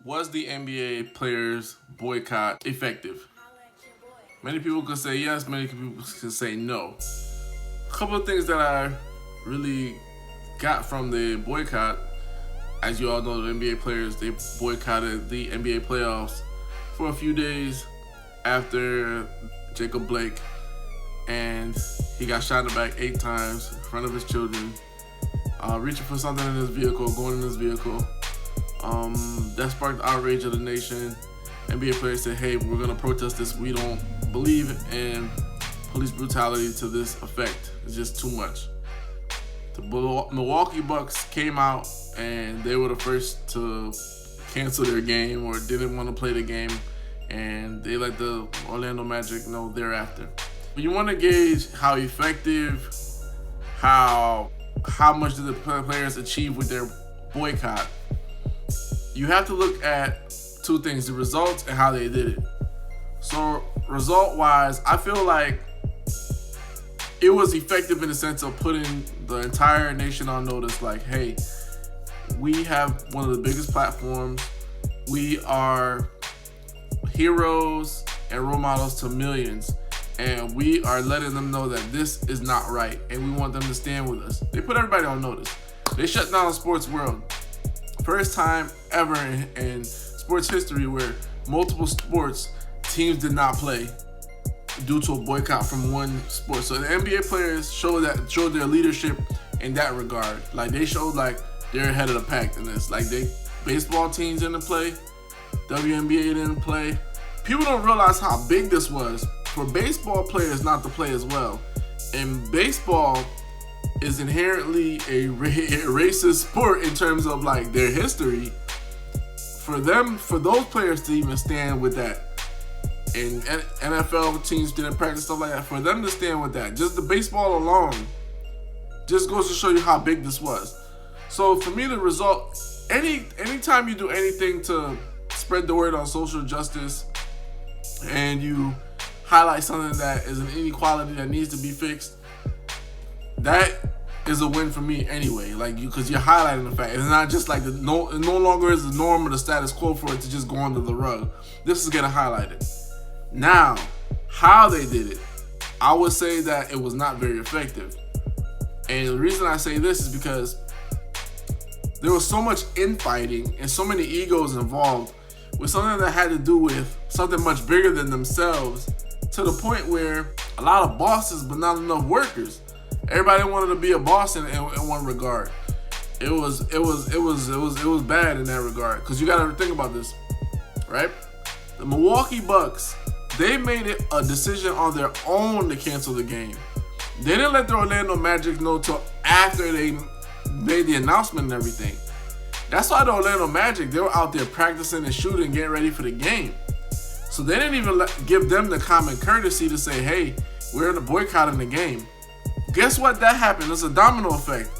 Was the NBA players boycott effective? Many people could say yes, many people could say no. A couple of things that I really got from the boycott, as you all know, the NBA players, they boycotted the NBA playoffs for a few days after Jacob Blake, and he got shot in the back 8 times in front of his children, reaching for something in his vehicle, going in his vehicle. That sparked outrage of the nation. NBA players said, hey, we're going to protest this. We don't believe in police brutality to this effect. It's just too much. The Milwaukee Bucks came out and they were the first to cancel their game or didn't want to play the game, and they let the Orlando Magic know thereafter. But you want to gauge how effective, how much did the players achieve with their boycott. You have to look at 2 things: the results and how they did it. So result-wise, I feel like it was effective in the sense of putting the entire nation on notice, like, hey, we have one of the biggest platforms. We are heroes and role models to millions, and we are letting them know that this is not right, and we want them to stand with us. They put everybody on notice. They shut down the sports world. First time ever in sports history where multiple sports teams did not play due to a boycott from one sport. So the NBA players showed their leadership in that regard. Like, they showed like they're ahead of the pack in this. Like, baseball teams didn't play, WNBA didn't play. People don't realize how big this was for baseball players not to play as well. And baseball is inherently a racist sport in terms of like their history. For those players to even stand with that, and NFL teams didn't practice stuff like that, for them to stand with that, just the baseball alone, just goes to show you how big this was. So for me, the result, anytime you do anything to spread the word on social justice, and you highlight something that is an inequality that needs to be fixed, that is a win for me anyway. Like, because you're highlighting the fact. It's not just like it no longer is the norm or the status quo for it to just go under the rug. This is getting highlighted. Now, how they did it, I would say that it was not very effective. And the reason I say this is because there was so much infighting and so many egos involved with something that had to do with something much bigger than themselves, to the point where a lot of bosses but not enough workers. Everybody wanted to be a boss in one regard. It was bad in that regard, because you got to think about this, right? The Milwaukee Bucks, they made it a decision on their own to cancel the game. They didn't let the Orlando Magic know till after they made the announcement and everything. That's why the Orlando Magic, they were out there practicing and shooting, getting ready for the game. So they didn't even give them the common courtesy to say, hey, we're boycotting the game. Guess what? That happened. It's a domino effect.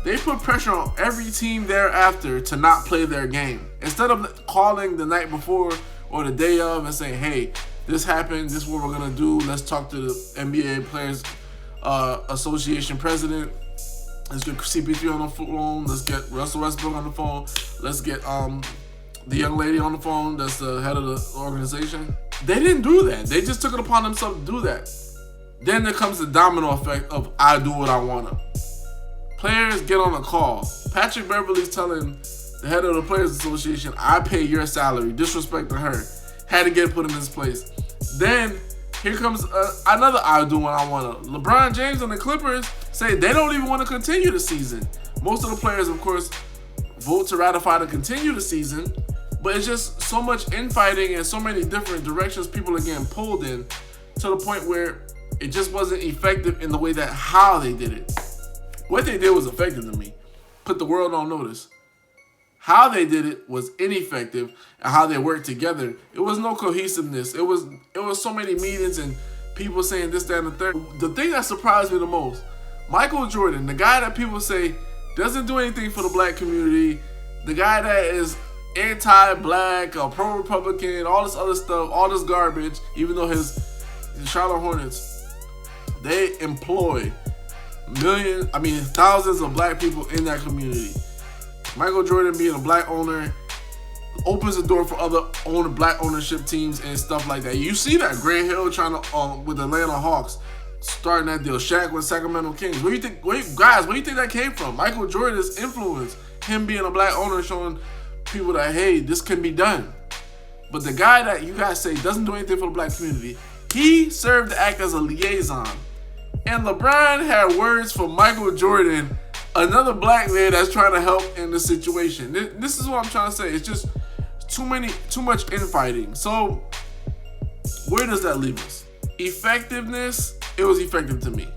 They put pressure on every team thereafter to not play their game. Instead of calling the night before or the day of and saying, hey, this happened, this is what we're going to do. Let's talk to the NBA Players Association president. Let's get CP3 on the phone. Let's get Russell Westbrook on the phone. Let's get the young lady on the phone that's the head of the organization. They didn't do that. They just took it upon themselves to do that. Then there comes the domino effect of I do what I want to. Players get on a call. Patrick Beverley's telling the head of the Players Association, I pay your salary, disrespecting her. Had to get put in this place. Then here comes another I do what I want to. LeBron James and the Clippers say they don't even want to continue the season. Most of the players, of course, vote to ratify to continue the season, but it's just so much infighting and so many different directions people are getting pulled in, to the point where it just wasn't effective in the way that how they did it. What they did was effective to me. Put the world on notice. How they did it was ineffective, and how they worked together, it was no cohesiveness. It was so many meetings and people saying this, that, and the third. The thing that surprised me the most, Michael Jordan, the guy that people say doesn't do anything for the black community, the guy that is anti-black or pro-Republican, all this other stuff, all this garbage, even though his Charlotte Hornets, they employ thousands of black people in that community. Michael Jordan being a black owner opens the door for other black ownership teams and stuff like that. You see that Grant Hill trying to with the Atlanta Hawks starting that deal. Shaq with Sacramento Kings. Where do you think that came from? Michael Jordan's influence, him being a black owner, showing people that, hey, this can be done. But the guy that you guys say doesn't do anything for the black community, he served to act as a liaison. And LeBron had words for Michael Jordan, another black man that's trying to help in the situation. This is what I'm trying to say. It's just too much infighting. So where does that leave us? Effectiveness, it was effective to me.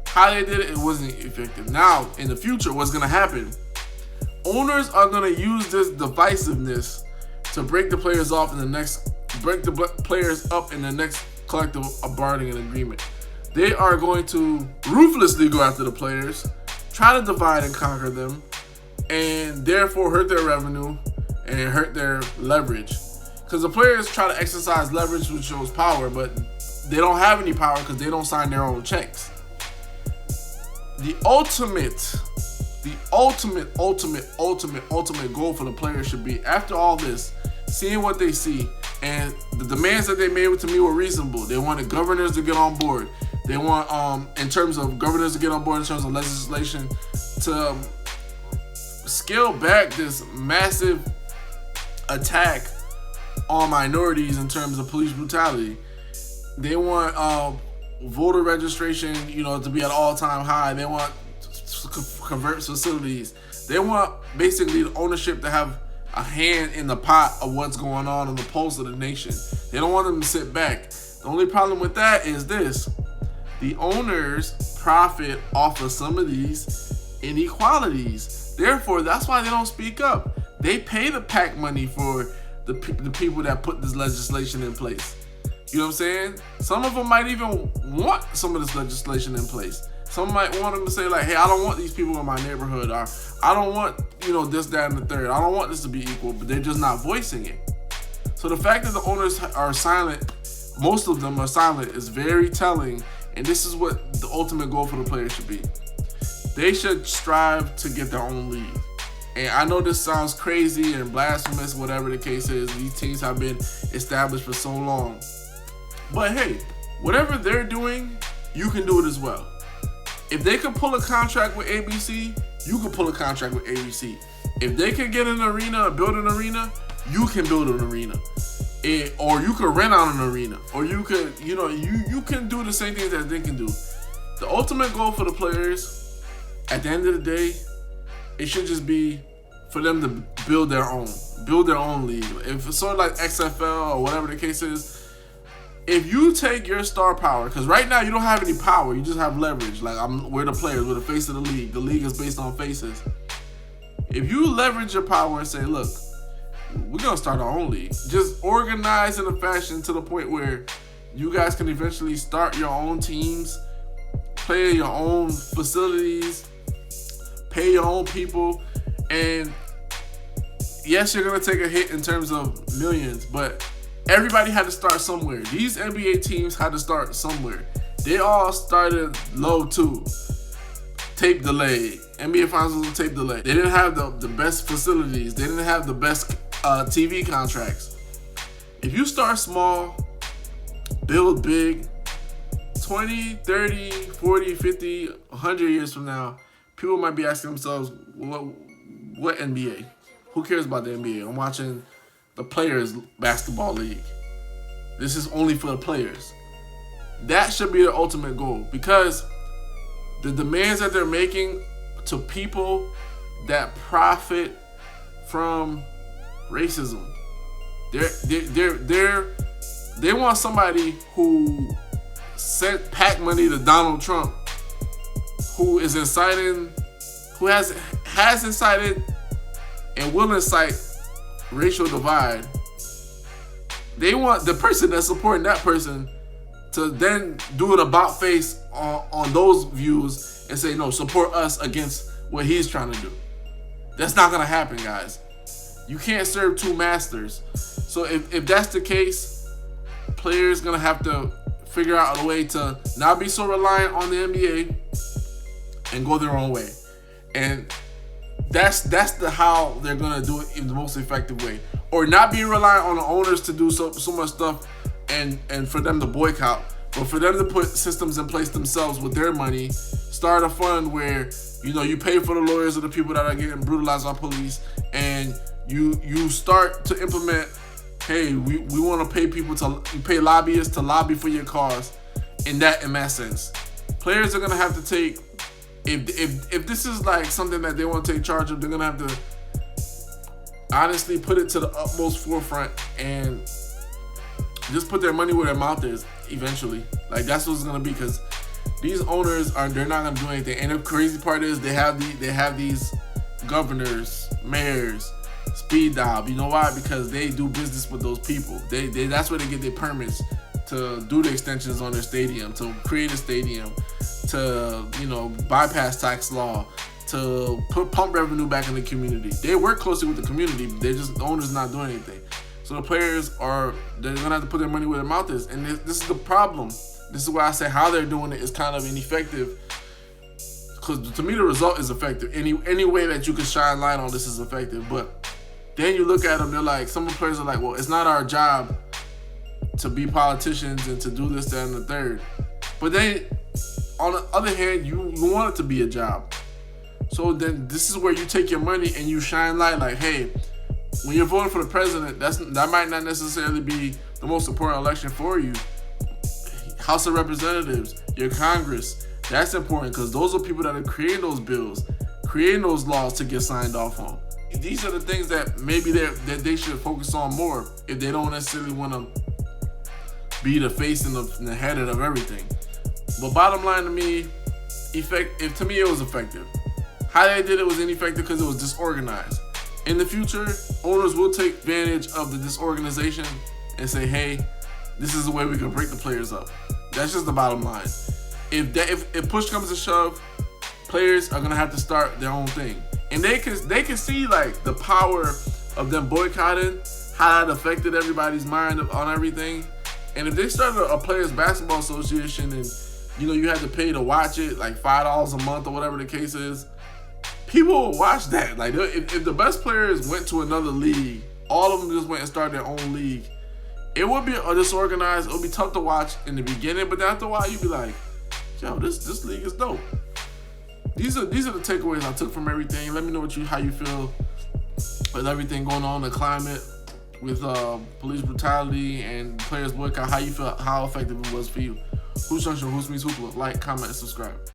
How they did it wasn't effective. Now, in the future, what's going to happen? Owners are going to use this divisiveness to break the players up in the next collective bargaining agreement. They are going to ruthlessly go after the players, try to divide and conquer them, and therefore hurt their revenue and hurt their leverage. Because the players try to exercise leverage, which shows power, but they don't have any power because they don't sign their own checks. The ultimate goal for the players should be, after all this, seeing what they see, and the demands that they made to me were reasonable. They wanted governors to get on board. They want, in terms of governors to get on board, in terms of legislation, to scale back this massive attack on minorities in terms of police brutality. They want voter registration, to be at all-time high. They want to convert facilities. They want basically the ownership to have a hand in the pot of what's going on in the pulse of the nation. They don't want them to sit back. The only problem with that is this: the owners profit off of some of these inequalities. Therefore, that's why they don't speak up. They pay the PAC money for the people that put this legislation in place. You know what I'm saying? Some of them might even want some of this legislation in place. Some might want them to say, like, hey, I don't want these people in my neighborhood, or I don't want, this, that, and the third. I don't want this to be equal, but they're just not voicing it. So the fact that the owners are silent, most of them are silent, is very telling, and this is what the ultimate goal for the players should be. They should strive to get their own league. And I know this sounds crazy and blasphemous, whatever the case is. These teams have been established for so long. But hey, whatever they're doing, you can do it as well. If they can pull a contract with ABC, you can pull a contract with ABC. If they can get an arena, build an arena, you can build an arena. Or you can rent out an arena. Or you could, you can do the same things that they can do. The ultimate goal for the players, at the end of the day, it should just be for them to build their own league. If it's sort of like XFL or whatever the case is, if you take your star power, because right now you don't have any power, you just have leverage. Like, we're the players, we're the face of the league. The league is based on faces. If you leverage your power and say, look, we're going to start our own league. Just organize in a fashion to the point where you guys can eventually start your own teams, play in your own facilities, pay your own people, and yes, you're going to take a hit in terms of millions, but everybody had to start somewhere. These NBA teams had to start somewhere. They all started low too. Tape delay. NBA Finals was tape delay. They didn't have the best facilities. They didn't have the best TV contracts. If you start small, build big, 20, 30, 40, 50, 100 years from now, people might be asking themselves, what NBA? Who cares about the NBA? I'm watching the Players Basketball League. This is only for the players. That should be the ultimate goal, because the demands that they're making to people that profit from racism, they want somebody who sent PAC money to Donald Trump, who is inciting, who has incited and will incite racial divide. They want the person that's supporting that person to then do an about face on those views and say, no, support us against what he's trying to do. That's not gonna happen, guys. You can't serve two masters. So if that's the case, players gonna have to figure out a way to not be so reliant on the NBA and go their own way. And That's how they're gonna do it in the most effective way, or not be reliant on the owners to do so much stuff, and for them to boycott, but for them to put systems in place themselves with their money, start a fund where you pay for the lawyers of the people that are getting brutalized by police, and you start to implement. Hey, we want to pay people pay lobbyists to lobby for your cause. In that sense, players are gonna have to take. If this is like something that they want to take charge of, they're gonna have to honestly put it to the utmost forefront and just put their money where their mouth is. Eventually, like that's what it's gonna be, because these owners they're not gonna do anything. And the crazy part is they have these governors, mayors, speed dial. You know why? Because they do business with those people. That's where they get their permits to do the extensions on their stadium, to create a stadium, to bypass tax law, to pump revenue back in the community. They work closely with the community. The owners not doing anything. So the players they're gonna have to put their money where their mouth is, and this is the problem. This is why I say how they're doing it is kind of ineffective. Because to me the result is effective. Any way that you can shine light on this is effective. But then you look at them, they're like, some of the players are like, well, it's not our job to be politicians and to do this, that, and the third. But then, on the other hand, you want it to be a job. So then this is where you take your money and you shine light, like, hey, when you're voting for the president, that might not necessarily be the most important election for you. House of Representatives, your Congress, that's important, because those are people that are creating those bills, creating those laws to get signed off on. These are the things that maybe that they should focus on more if they don't necessarily want to be the face and the head of everything. But bottom line to me, to me it was effective. How they did it was ineffective because it was disorganized. In the future, owners will take advantage of the disorganization and say, hey, this is the way we can break the players up. That's just the bottom line. If push comes to shove, players are gonna have to start their own thing. And they can see like the power of them boycotting, how that affected everybody's mind on everything. And if they started a players basketball association and you had to pay to watch it, like $5 a month or whatever the case is, people will watch that. Like if the best players went to another league, all of them just went and started their own league, it would be disorganized. It would be tough to watch in the beginning, but after a while you'd be like, yo, this league is dope. These are the takeaways I took from everything. Let me know how you feel with everything going on in the climate with police brutality and players boycott. How you feel? How effective it was for you? Hoops Junction, Hoops meets Hoopla. Like, comment, and subscribe.